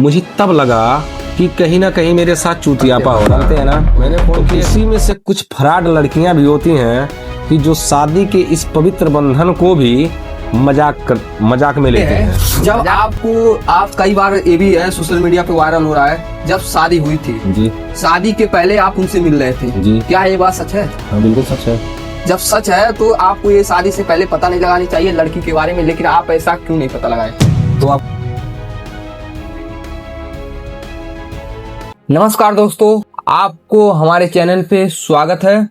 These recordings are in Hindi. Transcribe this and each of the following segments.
मुझे तब लगा कि कहीं ना कहीं मेरे साथ चूतियापा हो रहा है ना। मैंने फोन किया, इसी में से कुछ फ्रॉड लड़कियां भी होती हैं कि जो शादी के इस पवित्र बंधन को भी मजाक में लेते हैं। जब आप कई बार ये भी है सोशल मीडिया पे वायरल हो रहा है, जब शादी हुई थी जी, शादी के पहले आप उनसे मिल रहे थे जी, क्या ये बात सच है? हाँ बिल्कुल सच है। जब सच है तो आपको ये शादी से पहले पता नहीं लगानी चाहिए लड़की के बारे में, लेकिन आप ऐसा क्यों नहीं पता लगाए? तो आप नमस्कार दोस्तों, आपको हमारे चैनल पे स्वागत है।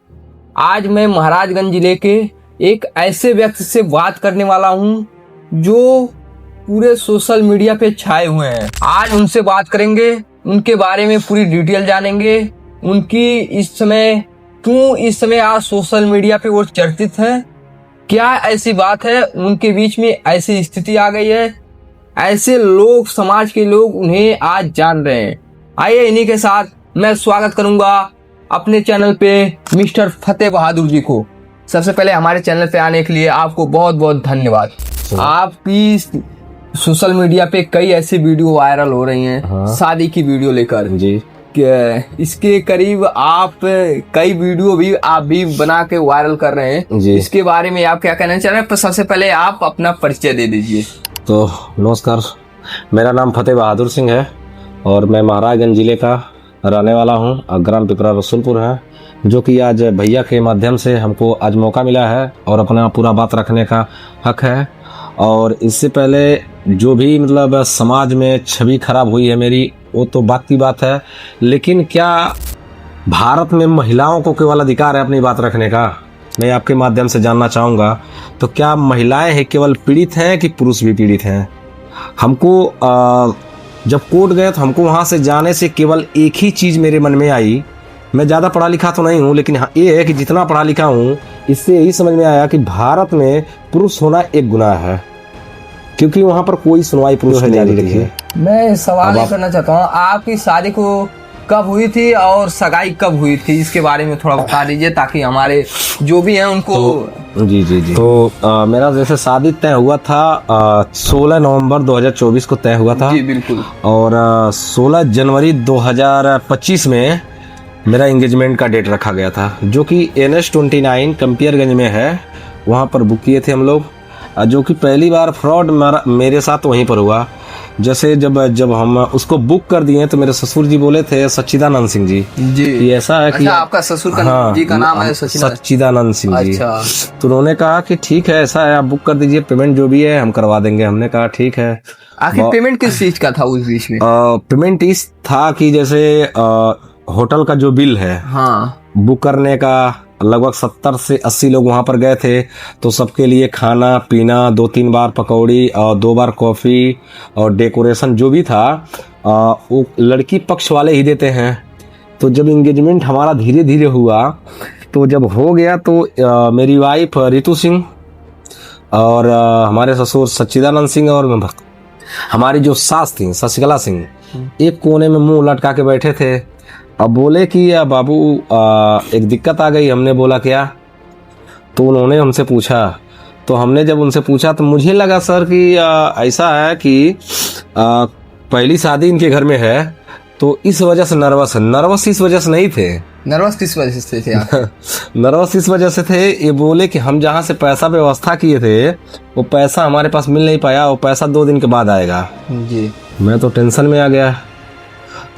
आज मैं महाराजगंज जिले के एक ऐसे व्यक्ति से बात करने वाला हूं जो पूरे सोशल मीडिया पे छाए हुए हैं। आज उनसे बात करेंगे, उनके बारे में पूरी डिटेल जानेंगे, उनकी इस समय आज सोशल मीडिया पे वो चर्चित है। क्या ऐसी बात है उनके बीच में ऐसी स्थिति आ गई है, ऐसे लोग, समाज के लोग उन्हें आज जान रहे हैं। आइए इन्हीं के साथ मैं स्वागत करूंगा अपने चैनल पे मिस्टर फतेह बहादुर जी को। सबसे पहले हमारे चैनल पे आने के लिए आपको बहुत बहुत धन्यवाद। आपकी सोशल मीडिया पे कई ऐसी वीडियो वायरल हो रही हैं, हाँ। शादी की वीडियो लेकर जी, इसके करीब आप कई वीडियो भी आप भी बना के वायरल कर रहे हैं जी। इसके बारे में आप क्या कहना चाह रहे हैं? पर सबसे पहले आप अपना परिचय दे दीजिए। तो नमस्कार, मेरा नाम फतेह बहादुर सिंह है और मैं महाराजगंज जिले का रहने वाला हूँ। ग्राम पिपरा रसूलपुर है, जो कि आज भैया के माध्यम से हमको आज मौका मिला है और अपना पूरा बात रखने का हक है। और इससे पहले जो भी मतलब समाज में छवि खराब हुई है मेरी, वो तो बात की बात है, लेकिन क्या भारत में महिलाओं को केवल अधिकार है अपनी बात रखने का? मैं आपके माध्यम से जानना चाहूँगा। तो क्या महिलाएं हैं केवल पीड़ित हैं कि पुरुष भी पीड़ित हैं? हमको जब कोर्ट गए तो हमको वहाँ से जाने से केवल एक ही चीज़ मेरे मन में आई। मैं ज़्यादा पढ़ा लिखा तो नहीं हूँ, लेकिन हाँ ये है कि जितना पढ़ा लिखा हूँ इससे यही समझ में आया कि भारत में पुरुष होना एक गुनाह है, क्योंकि वहाँ पर कोई सुनवाई पुरुष ने जारी रखी है। मैं सवाल ये करना चाहता हूँ, आपकी शादी को कब हुई थी और सगाई कब हुई थी, इसके बारे में थोड़ा बता दीजिए ताकि हमारे जो भी हैं उनको। जी जी जी। तो मेरा जैसे शादी तय हुआ था 16 नवंबर 2024 को तय हुआ था। जी बिल्कुल। और 16 जनवरी 2025 में मेरा एंगेजमेंट का डेट रखा गया था, जो कि NH29 कंपियरगंज में है। वहाँ पर बुक किए थे हम लोग, जो कि पहली बार फ्रॉड मेरे साथ वहीं पर हुआ। जैसे जब हम उसको बुक कर दिए तो मेरे ससुर जी बोले थे, सच्चिदानंद सिंह जी, जी ऐसा है कि आपका ससुर का हाँ, जी का नाम है सच्चिदानंद सिंह जी। अच्छा। तो उन्होंने कहा कि ठीक है, ऐसा है, आप बुक कर दीजिए, पेमेंट जो भी है हम करवा देंगे। हमने कहा ठीक है। आखिर पेमेंट किस चीज का था उस बीच में? पेमेंट इस था कि जैसे होटल का जो बिल है, हाँ, बुक करने का लगभग 70 से 80 लोग वहां पर गए थे, तो सबके लिए खाना पीना, 2-3 बार पकौड़ी और 2 बार कॉफी और डेकोरेशन जो भी था वो लड़की पक्ष वाले ही देते हैं। तो जब एंगेजमेंट हमारा धीरे धीरे हुआ, तो जब हो गया तो मेरी वाइफ रितु सिंह और हमारे ससुर सच्चिदानंद सिंह और हमारी जो सास थी शशिकला सिंह एक कोने में मुंह लटका के बैठे थे। अब बोले कि बाबू एक दिक्कत आ गई। हमने बोला क्या? तो उन्होंने हमसे पूछा। तो हमने जब उनसे पूछा तो मुझे लगा सर कि ऐसा है कि पहली शादी इनके घर में है, तो इस वजह से नर्वस इस वजह से नहीं थे। नर्वस किस वजह से थे आप? नर्वस इस वजह से थे, ये बोले कि हम जहाँ से पैसा व्यवस्था किए थे वो पैसा हमारे पास मिल नहीं पाया, वो पैसा 2 दिन के बाद आएगा। जी। मैं तो टेंशन में आ गया।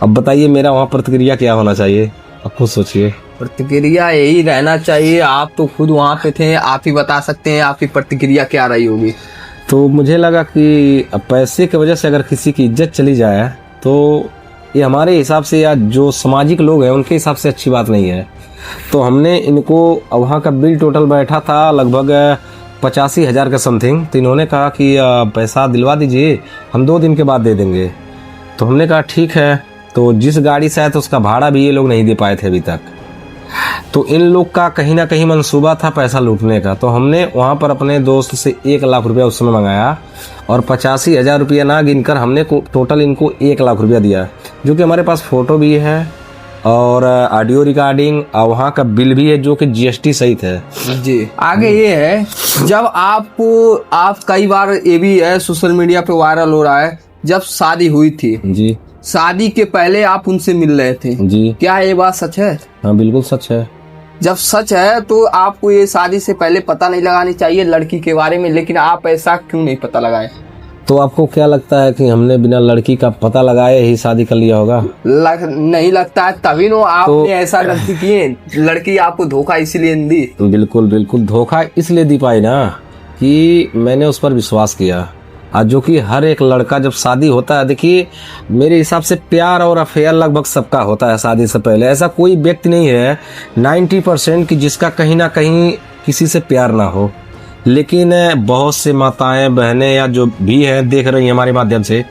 अब बताइए मेरा वहाँ प्रतिक्रिया क्या होना चाहिए? अब खुद सोचिए। प्रतिक्रिया यही रहना चाहिए, आप तो खुद वहाँ पे थे, आप ही बता सकते हैं आपकी प्रतिक्रिया क्या रही होगी। तो मुझे लगा कि पैसे की वजह से अगर किसी की इज्जत चली जाए तो ये हमारे हिसाब से या जो सामाजिक लोग हैं उनके हिसाब से अच्छी बात नहीं है। तो हमने इनको, वहाँ का बिल टोटल बैठा था लगभग 85,000 के समथिंग। तो इन्होंने कहा कि पैसा दिलवा दीजिए, हम 2 दिन के बाद दे देंगे। तो हमने कहा ठीक है। तो जिस गाड़ी से आया था उसका भाड़ा भी ये लोग नहीं दे पाए थे अभी तक। तो इन लोग का कहीं ना कहीं मंसूबा था पैसा लूटने का। तो हमने वहाँ पर अपने दोस्त से 1 लाख रुपया उस समय मंगाया और 85,000 रुपया ना गिनकर हमने टोटल इनको 1 लाख रुपया दिया, जो कि हमारे पास फोटो भी है और ऑडियो रिकॉर्डिंग और वहाँ का बिल भी है, जो कि GST सहित है। जी। आगे ये है, जब आप कई बार ये भी है सोशल मीडिया पे वायरल हो रहा है, जब शादी हुई थी, जी शादी के पहले आप उनसे मिल रहे थे, जी, क्या ये बात सच है? हाँ बिल्कुल सच है। जब सच है तो आपको ये शादी से पहले पता नहीं लगानी चाहिए लड़की के बारे में, लेकिन आप ऐसा क्यों नहीं पता लगाए? तो आपको क्या लगता है कि हमने बिना लड़की का पता लगाए ही शादी कर लिया होगा? नहीं लगता है, तभी नो आपने ऐसा गलती किए। लड़की आपको धोखा इसलिए नहीं दी। बिल्कुल बिल्कुल, धोखा इसलिए दी पाई ना कि मैंने उस पर विश्वास किया। आज जो कि हर एक लड़का जब शादी होता है, देखिए मेरे हिसाब से प्यार और अफेयर लगभग सबका होता है शादी से पहले। ऐसा कोई व्यक्ति नहीं है 90% की जिसका कहीं ना कहीं किसी से प्यार ना हो। लेकिन बहुत से माताएं बहनें या जो भी हैं देख रही हैं हमारे माध्यम से,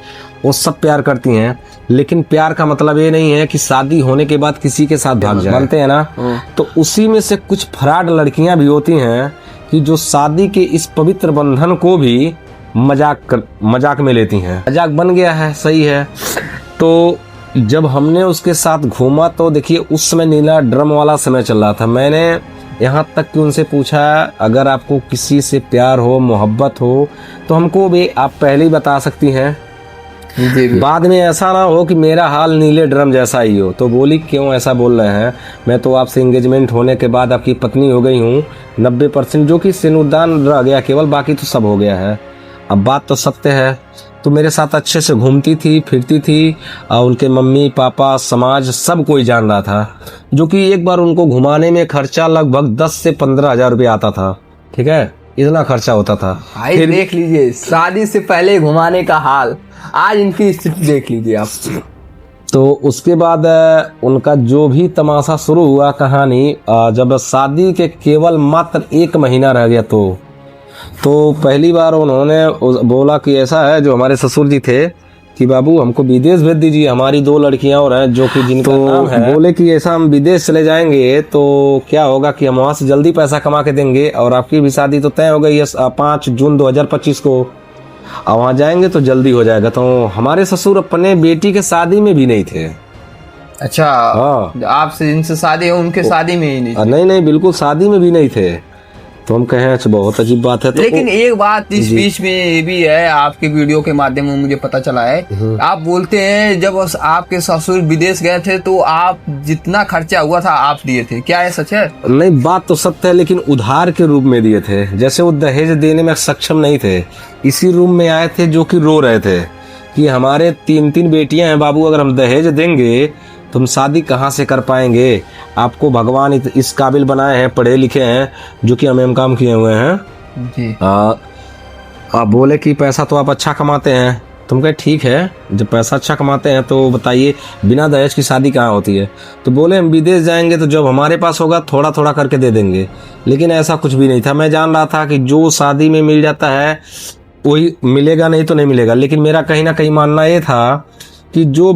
वो सब प्यार करती हैं। लेकिन प्यार का मतलब ये नहीं है कि शादी होने के बाद किसी के साथ भाग जाए, मानते हैं ना। तो उसी में से कुछ फ्रॉड लड़कियां भी होती हैं कि जो शादी के इस पवित्र बंधन को भी मजाक में लेती हैं। मजाक बन गया है, सही है। तो जब हमने उसके साथ घूमा तो देखिए उस समय नीला ड्रम वाला समय चल रहा था। मैंने यहाँ तक कि उनसे पूछा, अगर आपको किसी से प्यार हो, मोहब्बत हो तो हमको भी आप पहले ही बता सकती हैं, बाद में ऐसा ना हो कि मेरा हाल नीले ड्रम जैसा ही हो। तो बोली क्यों ऐसा बोल रहे हैं, मैं तो आपसे एंगेजमेंट होने के बाद आपकी पत्नी हो गई हूँ 90%, जो कि सिनुदान रह गया केवल, बाकी तो सब हो गया है। अब बात तो सत्य है। तो मेरे साथ अच्छे से घूमती थी, फिरती थी, और उनके मम्मी पापा समाज सब कोई जान रहा था। जो कि एक बार उनको घुमाने में खर्चा लगभग 10 से 15 हजार रुपये आता था। ठीक है, इतना खर्चा होता था। भाई देख लीजिए, शादी से पहले घुमाने का हाल, आज इनकी स्थिति देख लीजिए आप। तो उसके बाद उनका जो भी तमाशा शुरू हुआ कहानी, जब शादी के केवल मात्र 1 महीना रह गया तो पहली बार उन्होंने बोला कि ऐसा है, जो हमारे ससुर जी थे, कि बाबू हमको विदेश भेज दीजिए, हमारी 2 लड़कियां और हैं जो कि जिनका नाम है। बोले कि ऐसा हम विदेश चले जाएंगे तो क्या होगा कि हम वहाँ से जल्दी पैसा कमा के देंगे, और आपकी भी शादी तो तय हो गई है 5 जून 2025 को, और वहाँ जाएंगे तो जल्दी हो जाएगा। तो हमारे ससुर अपने बेटी के शादी में भी नहीं थे। अच्छा, हाँ, आपसे जिनसे शादी है उनके शादी में ही नहीं? नहीं, बिल्कुल शादी में भी नहीं थे। तो हम कहें अच्छा बहुत अजीब बात है। तो लेकिन एक बात इस बीच में ये भी है, आपके वीडियो के माध्यम में मुझे पता चला है, आप बोलते हैं जब आपके ससुर विदेश गए थे तो आप जितना खर्चा हुआ था आप दिए थे, क्या है सच है? नहीं, बात तो सत्य है, लेकिन उधार के रूप में दिए थे। जैसे वो दहेज देने में सक्षम नहीं थे, इसी रूम में आए थे जो कि रो रहे थे कि हमारे 3 बेटियां हैं बाबू, अगर हम दहेज देंगे तो हम शादी कहाँ से कर पाएंगे। आपको भगवान इस काबिल बनाए हैं, पढ़े लिखे हैं, जो कि हम काम किए हुए हैं जी। आप बोले कि पैसा तो आप अच्छा कमाते हैं। तुम कहे ठीक है, जब पैसा अच्छा कमाते हैं तो बताइए बिना दहेज की शादी कहाँ होती है। तो बोले हम विदेश जाएंगे तो जब हमारे पास होगा थोड़ा थोड़ा करके दे देंगे। लेकिन ऐसा कुछ भी नहीं था। मैं जान रहा था कि जो शादी में मिल जाता है वही मिलेगा, नहीं तो नहीं मिलेगा। लेकिन मेरा कहीं ना कहीं मानना ये था कि जो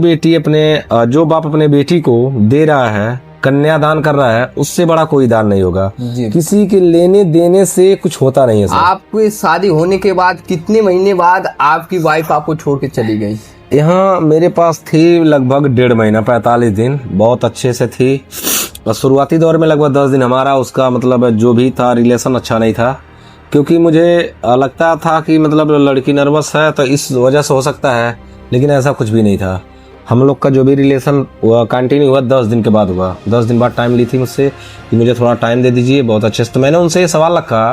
बाप अपने बेटी को दे रहा है, कन्यादान कर रहा है, उससे बड़ा कोई दान नहीं होगा। किसी के लेने देने से कुछ होता नहीं है सर। आपकी शादी होने के बाद कितने महीने बाद आपकी वाइफ आपको छोड़ के चली गई? यहाँ मेरे पास थी लगभग 1.5 महीना, 45 दिन, बहुत अच्छे से थी। और शुरुआती दौर में लगभग 10 दिन हमारा उसका मतलब जो भी था रिलेशन अच्छा नहीं था, क्योंकि मुझे लगता था कि मतलब लड़की नर्वस है तो इस वजह से हो सकता है। लेकिन ऐसा कुछ भी नहीं था। हम लोग का जो भी रिलेशन कंटिन्यू हुआ 10 दिन के बाद हुआ। 10 दिन बाद टाइम ली थी मुझसे कि मुझे थोड़ा टाइम दे दीजिए, बहुत अच्छे से। तो मैंने उनसे ये सवाल रखा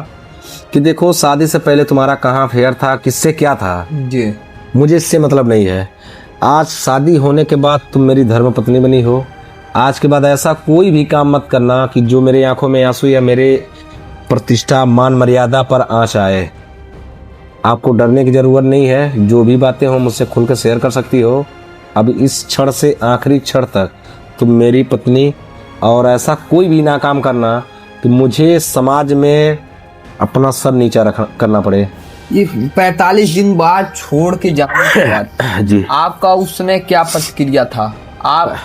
कि देखो शादी से पहले तुम्हारा कहाँ अफेयर था, किससे क्या था जी, मुझे इससे मतलब नहीं है। आज शादी होने के बाद तुम मेरी धर्मपत्नी बनी हो। आज के बाद ऐसा कोई भी काम मत करना कि जो मेरे आंखों में आंसू या मेरे प्रतिष्ठा मान मर्यादा पर आंच आए। आपको डरने की जरूरत नहीं है, जो भी बातें हो मुझसे खुल कर शेयर कर सकती हो। अब इस क्षण से आखिरी क्षण तक तुम मेरी पत्नी, और ऐसा कोई भी ना काम करना कि मुझे समाज में अपना सर नीचा करना पड़े। ये 45 दिन बाद छोड़ के जाने के बाद जी आपका उस समय क्या प्रतिक्रिया था? आप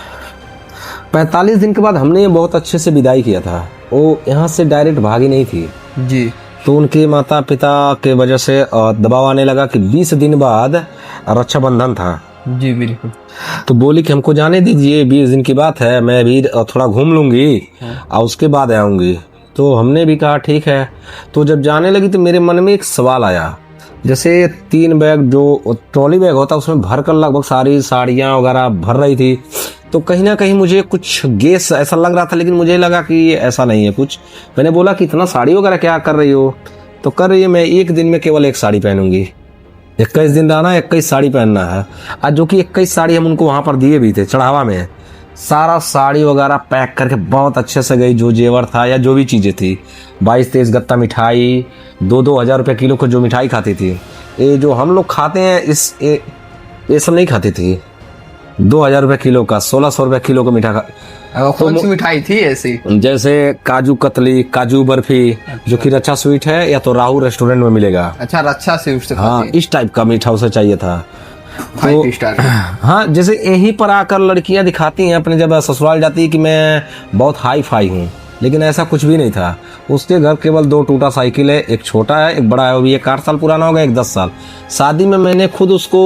45 दिन के बाद हमने बहुत अच्छे से विदाई किया था। वो यहाँ से डायरेक्ट भागी नहीं थी जी। तो उनके माता पिता के वजह से दबाव आने लगा कि 20 दिन बाद रक्षाबंधन था जी, बिल्कुल। तो बोली कि हमको जाने दीजिए, 20 दिन की बात है, मैं भी थोड़ा घूम लूंगी और उसके बाद आऊंगी। तो हमने भी कहा ठीक है। तो जब जाने लगी तो मेरे मन में एक सवाल आया, जैसे 3 बैग जो ट्रॉली बैग होता है उसमें भर कर लगभग सारी साड़ियाँ वगैरह भर रही थी। तो कहीं ना कहीं मुझे कुछ गेस ऐसा लग रहा था, लेकिन मुझे लगा कि ये ऐसा नहीं है कुछ। मैंने बोला कि इतना साड़ी वगैरह क्या कर रही हो? तो कर रही है मैं एक दिन में केवल 1 साड़ी पहनूंगी। 21 दिन रहना, 21 साड़ी पहनना है। आज जो कि 21 साड़ी हम उनको वहाँ पर दिए भी थे चढ़ावा में। सारा साड़ी वगैरह पैक करके बहुत अच्छे से गई, जो जेवर था या जो भी चीज़ें थी। 22-23 गत्ता मिठाई, 2-2 हज़ार रुपये किलो को जो मिठाई खाती थी, ये जो हम लोग खाते हैं ये सब नहीं खाती थी। 2,000 रुपये किलो का, 1,600 रुपये किलो का मीठा कौन सी मिठाई थी ऐसी? जैसे काजू कतली, काजू बर्फी, जो कि रक्षा स्वीट है, या तो राहु रेस्टोरेंट में मिलेगा। अच्छा, रक्षा से उससे हाँ, इस टाइप का मीठा उसे चाहिए था। 5 स्टार। हाँ, जैसे यहीं पर आकर लड़कियां दिखाती हैं अपने जब ससुराल जाती है कि मैं बहुत हाई फाई हूँ, लेकिन ऐसा कुछ भी नहीं था। उसके घर केवल 2 टूटा साइकिल है, एक छोटा है एक बड़ा है, वो भी एक 8 साल पुराना होगा, एक 10 साल। शादी में मैंने खुद उसको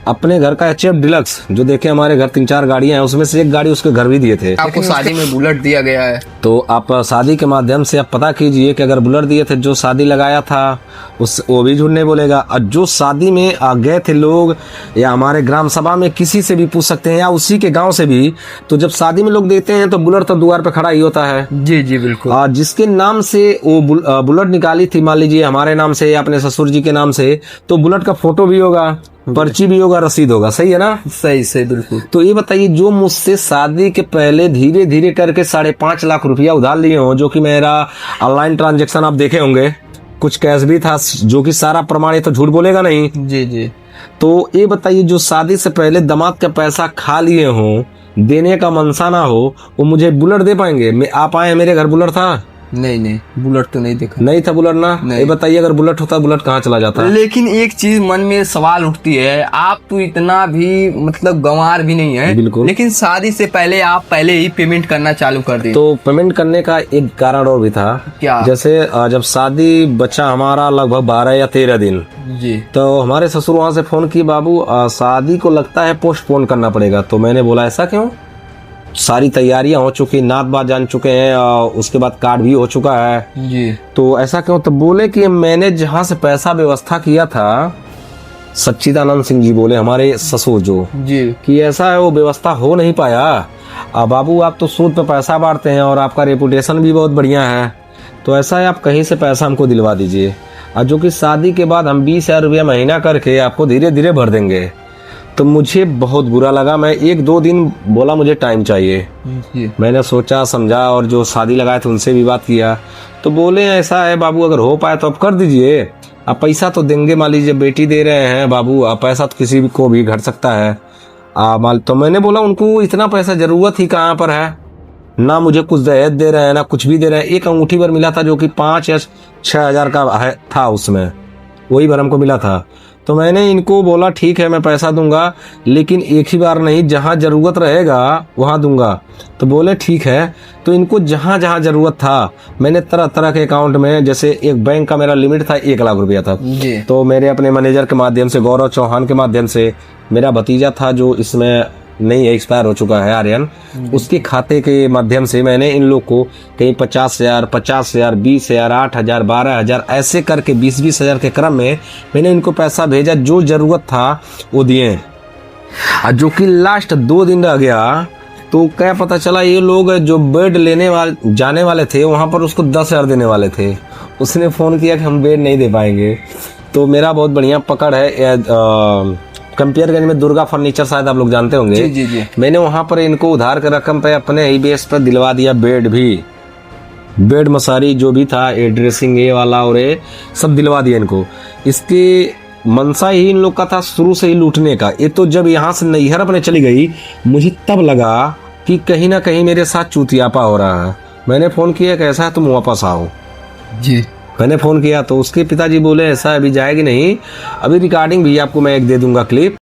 अपने घर का HF डिलक्स, जो देखे हमारे घर 3-4 गाड़ियां हैं, उसमें से एक गाड़ी उसके घर भी दिए थे। आपको शादी में बुलेट दिया गया है, तो आप शादी के माध्यम से आप पता कीजिए कि अगर बुलेट दिए थे, जो शादी लगाया था वो भी झूठ नहीं बोलेगा। और जो शादी में आ गए थे लोग, या हमारे ग्राम सभा में किसी से भी पूछ सकते हैं, या उसी के गांव से भी, तो जब शादी में लोग देते हैं तो बुलेट तो द्वार पे खड़ा ही होता है। जी जी बिल्कुल। जिसके नाम से वो बुलेट निकाली थी, मान लीजिए हमारे नाम से या अपने ससुर जी के नाम से, तो बुलेट का फोटो भी होगा, पर्ची भी होगा, रसीद होगा। सही है ना? सही बिल्कुल। तो ये बताइए, जो मुझसे शादी के पहले धीरे धीरे करके 5.5 लाख रुपया उधार लिए हो, जो कि मेरा ऑनलाइन ट्रांजैक्शन आप देखे होंगे, कुछ कैश भी था, जो कि सारा प्रमाण, ये तो झूठ बोलेगा नहीं। जी जी। तो ये बताइए, जो शादी से पहले दामाद का पैसा खा लिए हो, देने का मनसा ना हो, वो मुझे बुलेट दे पाएंगे? आप आए मेरे घर, बुलेट था? नहीं, बुलेट तो नहीं देखा। नहीं था बुलेट ना? ये बताइए, अगर बुलेट होता, बुलेट कहाँ चला जाता? लेकिन एक चीज मन में सवाल उठती है, आप तो इतना भी मतलब गंवार भी नहीं है, बिल्कुल, लेकिन शादी से पहले आप पहले ही पेमेंट करना चालू कर दिए। तो पेमेंट करने का एक कारण और भी था। क्या? जैसे जब शादी बचा हमारा लगभग 12 या 13 दिन जी, तो हमारे ससुर वहां से फोन की, बाबू शादी को लगता है पोस्टपोन करना पड़ेगा। तो मैंने बोला ऐसा क्यों? सारी तैयारियां हो चुकी, नात बात जान चुके हैं, उसके बाद कार्ड भी हो चुका है जी। तो ऐसा क्यों? तो बोले कि मैंने जहां से पैसा व्यवस्था किया था, सच्चिदानंद सिंह जी बोले, हमारे ससुर जो जी, कि ऐसा है, वो व्यवस्था हो नहीं पाया। बाबू आप तो सूद पे पैसा बांटते हैं और आपका रेपुटेशन भी बहुत बढ़िया है, तो ऐसा है आप कहीं से पैसा हमको दिलवा दीजिए, और जो कि शादी के बाद हम 20,000 रुपया महीना करके आपको धीरे धीरे भर देंगे। तो मुझे बहुत बुरा लगा। मैं 1-2 दिन बोला मुझे टाइम चाहिए। जी। मैंने सोचा समझा, और जो शादी लगाए थे उनसे भी बात किया, तो बोले ऐसा है बाबू, अगर हो पाए तो आप कर दीजिए, आप पैसा तो देंगे, मान लीजिए बेटी दे रहे हैं बाबू, आप पैसा तो किसी को भी घट सकता है। तो मैंने बोला उनको इतना पैसा जरूरत ही कहाँ पर है, ना मुझे कुछ दहेज दे रहे हैं ना कुछ भी दे रहे हैं। एक अंगूठी भर मिला था, जो कि 5 या 6 हज़ार का था, उसमें वही भर हमको मिला था। तो मैंने इनको बोला ठीक है मैं पैसा दूंगा, लेकिन एक ही बार नहीं, जहाँ जरूरत रहेगा वहाँ दूंगा। तो बोले ठीक है। तो इनको जहाँ जहाँ जरूरत था, मैंने तरह तरह के अकाउंट में, जैसे एक बैंक का मेरा लिमिट था 1 लाख रुपया था, तो मेरे अपने मैनेजर के माध्यम से, गौरव चौहान के माध्यम से, मेरा भतीजा था जो इसमें नहीं है, एक्सपायर हो चुका है, आर्यन, उसके खाते के माध्यम से मैंने इन लोग को कहीं 50,000, 50,000, 20,000, 8,000, 12,000 ऐसे करके 20-20 हज़ार के क्रम में मैंने इनको पैसा भेजा। जो जरूरत था वो दिए, और जो कि लास्ट 2 दिन रह गया, तो क्या पता चला ये लोग जो बेड लेने वाले जाने वाले थे, वहाँ पर उसको 10,000 देने वाले थे। उसने फ़ोन किया कि हम बेड नहीं दे पाएंगे। तो मेरा बहुत बढ़िया पकड़ है, कंपेयरगंज में दुर्गा फर्नीचर, शायद आप लोग जानते होंगे। जी जी जी। मैंने वहां पर इनको उधार के रकम पे अपने ही बेस पर दिलवा दिया, बेड भी, बेड मसारी जो भी था, ड्रेसिंग ये वाला और ये सब दिलवा दिया इनको। इसके मनसा ही इन लोग का था शुरू से ही लूटने का। ये तो जब यहाँ से नैहर अपने चली गई, मुझे तब लगा कि कहीं ना कहीं मेरे साथ चूतियापा हो रहा है। मैंने फोन किया कैसा है, तुम वापस आओ। जी, मैंने फोन किया तो उसके पिताजी बोले ऐसा अभी जाएगी नहीं, अभी रिकॉर्डिंग भी आपको मैं एक दे दूंगा क्लिप,